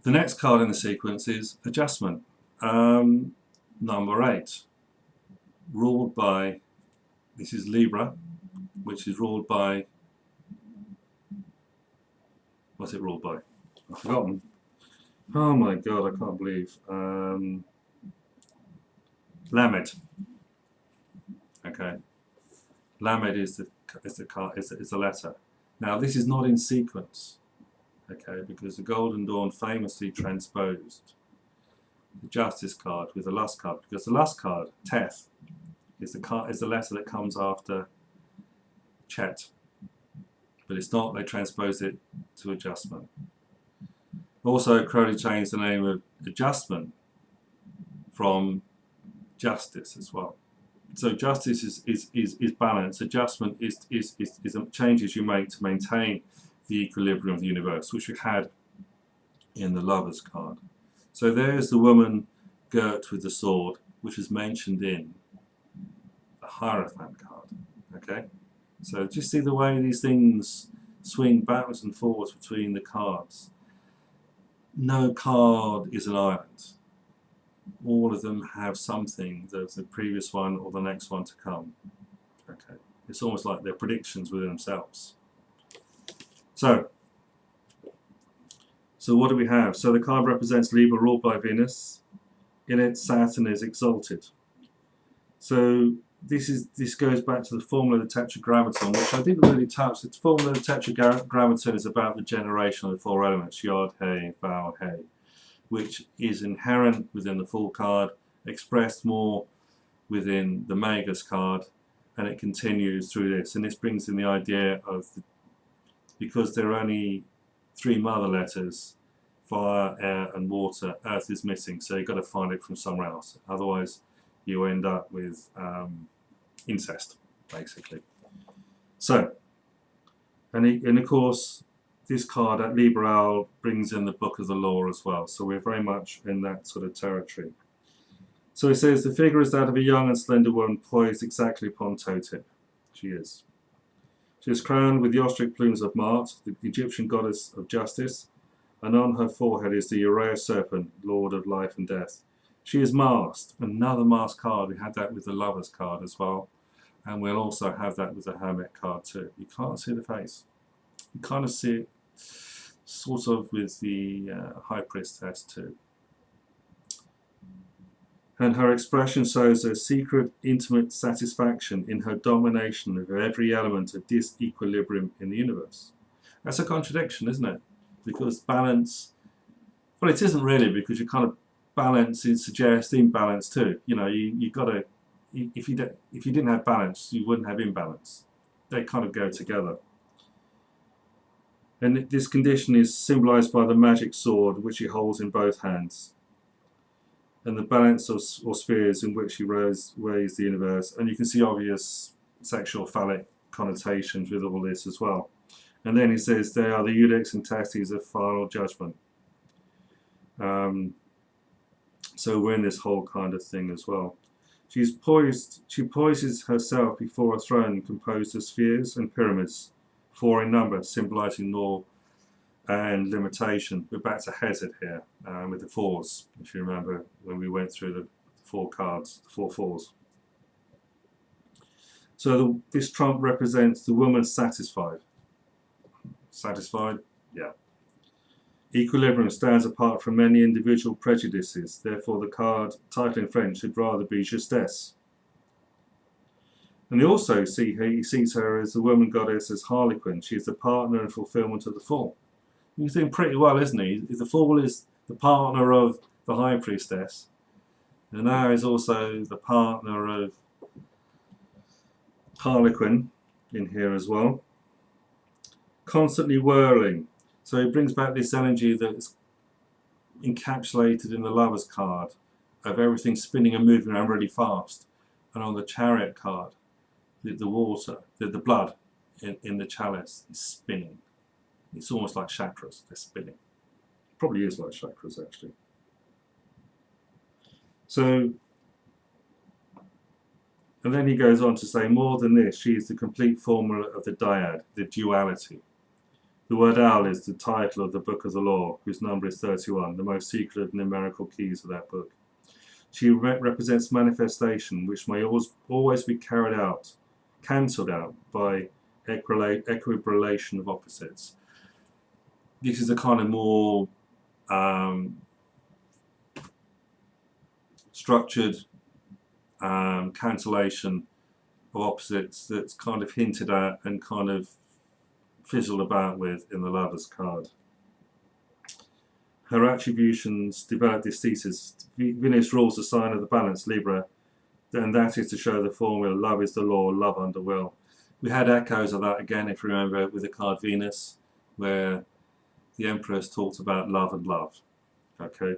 The next card in the sequence is Adjustment, number 8, ruled by, this is Libra, which is ruled by, what's it ruled by? I've forgotten. Oh my god, I can't believe. Lamed. Okay. Lamed is the letter. Now this is not in sequence, okay, because the Golden Dawn famously transposed the Justice card with the Lust card, because the Lust card, Teth, is the letter that comes after Cheth, but it's not. They transposed it to Adjustment. Also, Crowley changed the name of Adjustment from Justice as well. So Justice is balance. Adjustment is changes you make to maintain the equilibrium of the universe, which we had in the Lovers card. So there's the woman girt with the sword, which is mentioned in the Hierophant card. Okay, so just see the way these things swing backwards and forwards between the cards. No card is an island. All of them have something that's the previous one or the next one to come. Okay, it's almost like they're predictions within themselves. So what do we have? So the card represents Libra ruled by Venus. In it, Saturn is exalted. So this goes back to the formula of the Tetragrammaton, which I didn't really touch. The formula of the Tetragrammaton is about the generation of the 4 elements, Yod, He, Vau, He, which is inherent within the full card, expressed more within the Magus card, and it continues through this. And this brings in the idea of, because there are only 3 mother letters, fire, air and water, earth is missing, so you've got to find it from somewhere else. Otherwise you end up with incest, basically. So, and of course, this card at Libra Owl brings in the Book of the Law as well, so we're very much in that sort of territory. So it says, the figure is that of a young and slender woman poised exactly upon toe tip. She is. She is crowned with the ostrich plumes of Mart, the Egyptian goddess of justice, and on her forehead is the Uraeus serpent, lord of life and death. She is masked, another masked card. We had that with the Lovers card as well, and we'll also have that with the Hermit card too. You can't see the face. You kind of see it sort of with the High Priestess too. And her expression shows a secret, intimate satisfaction in her domination of every element of disequilibrium in the universe. That's a contradiction, isn't it? Because balance, well, it isn't really, because you kind of balance, it suggests imbalance too. You know, you got to, if you didn't have balance, you wouldn't have imbalance. They kind of go together. And this condition is symbolized by the magic sword, which he holds in both hands, and the balance or spheres in which he weighs the universe. And you can see obvious sexual phallic connotations with all this as well. And then he says they are the Eudex and Testes of final judgment. So we're in this whole kind of thing as well. She poises herself before a throne composed of spheres and pyramids, 4 in number, symbolizing law and limitation. We're back to Hesed here with the 4s, if you remember when we went through the 4 cards, the 4 4s. So this trump represents the woman satisfied. Satisfied? Yeah. Equilibrium stands apart from many individual prejudices, therefore the card title in French should rather be Justesse. And they also see her, he sees her as the woman goddess, as Harlequin. She is the partner and fulfillment of the Fool. He's doing pretty well, isn't he? The Fool is the partner of the High Priestess, and now is also the partner of Harlequin in here as well. Constantly whirling. So it brings back this energy that's encapsulated in the Lovers card of everything spinning and moving around really fast. And on the Chariot card, the water, the blood in the chalice is spinning. It's almost like chakras, they're spinning. It probably is like chakras actually. So, and then he goes on to say, more than this, she is the complete formula of the dyad, the duality. The word owl is the title of the Book of the Law, whose number is 31, the most secret of numerical keys of that book. She represents manifestation, which may always be carried out, cancelled out by equilibration of opposites. This is a kind of more structured cancellation of opposites that's kind of hinted at and kind of fizzled about with in the Lover's card. Her attributions developed this thesis. Venus rules the sign of the balance, Libra, and that is to show the formula, love is the law, love under will. We had echoes of that again, if you remember, with the card Venus, where the Empress talks about love and love. Okay.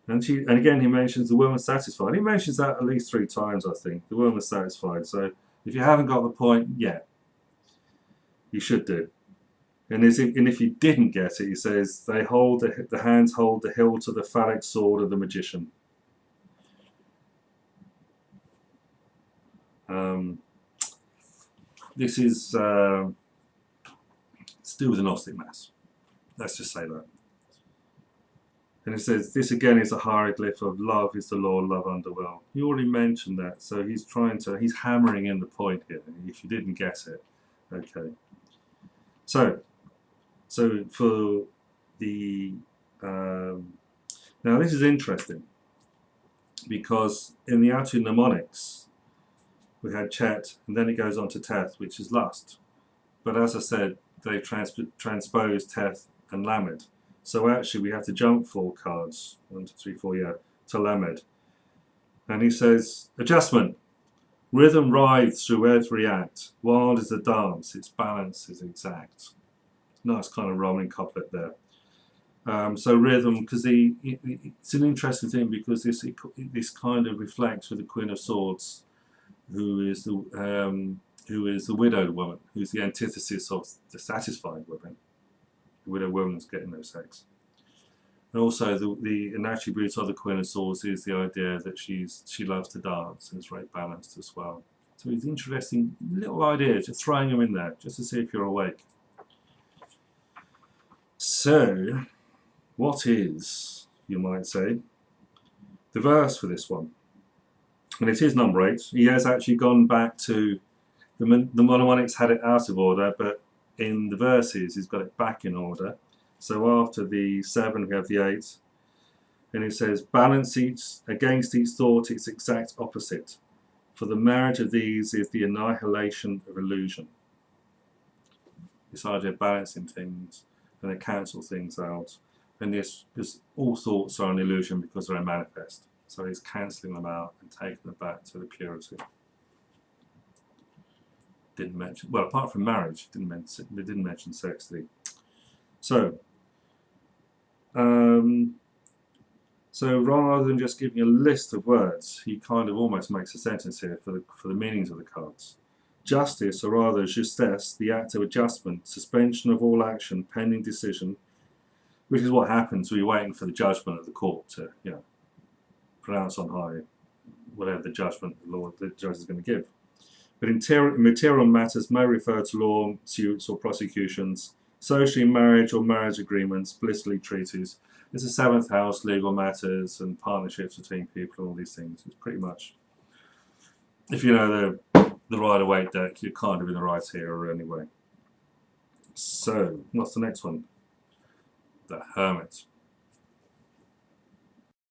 And again, he mentions the woman satisfied. He mentions that at least 3 times, I think. The woman satisfied. So if you haven't got the point yet, you should do. And if you didn't get it, he says, they hold the hands hold the hilt of the phallic sword of the magician. This is to do with the Gnostic Mass. Let's just say that. And it says, this again is a hieroglyph of love is the law, love under will. You already mentioned that, so he's hammering in the point here, if you didn't get it. Okay. So for the, now this is interesting, because in the outer mnemonics, we had Cheth, and then it goes on to Teth, which is lust. But as I said, they transposed Teth and Lamed. So actually we have to jump 4 cards, 1, 2, 3, 4, yeah, to Lamed. And he says, adjustment. Rhythm writhes through every act. Wild is the dance, its balance is exact. Nice kind of rolling couplet there. So rhythm, because it's an interesting thing, because this kind of reflects with the Queen of Swords, who is the widowed woman, who's the antithesis of the satisfied woman. The widowed woman's getting no sex. And also the attribute of the Queen of Swords is the idea that she loves to dance and is very balanced as well. So it's interesting little ideas, just throwing them in there, just to see if you're awake. So, what is, you might say, the verse for this one? And it is number 8. He has actually gone back to, the mnemonics had it out of order, but in the verses he's got it back in order. So after the 7 we have the 8, and it says, balance against each thought its exact opposite, for the marriage of these is the annihilation of illusion. This idea of balancing things, and they cancel things out, and this, because all thoughts are an illusion because they're a manifest. So he's cancelling them out and taking them back to the purity. Didn't mention, well, apart from marriage, they didn't mention sex, did he? So, so rather than just giving a list of words, he kind of almost makes a sentence here for the meanings of the cards. Justice, or rather justesse, the act of adjustment, suspension of all action, pending decision, which is what happens when you're waiting for the judgment of the court to, you know, pronounce on high whatever the judgment the judge is going to give. But material matters may refer to law, suits or prosecutions, socially marriage or marriage agreements, blissfully treaties. It's the 7th house, legal matters and partnerships between people and all these things. It's pretty much, if you know the Rider-Waite deck, you're kind of in the right era anyway. So, what's the next one? The Hermit.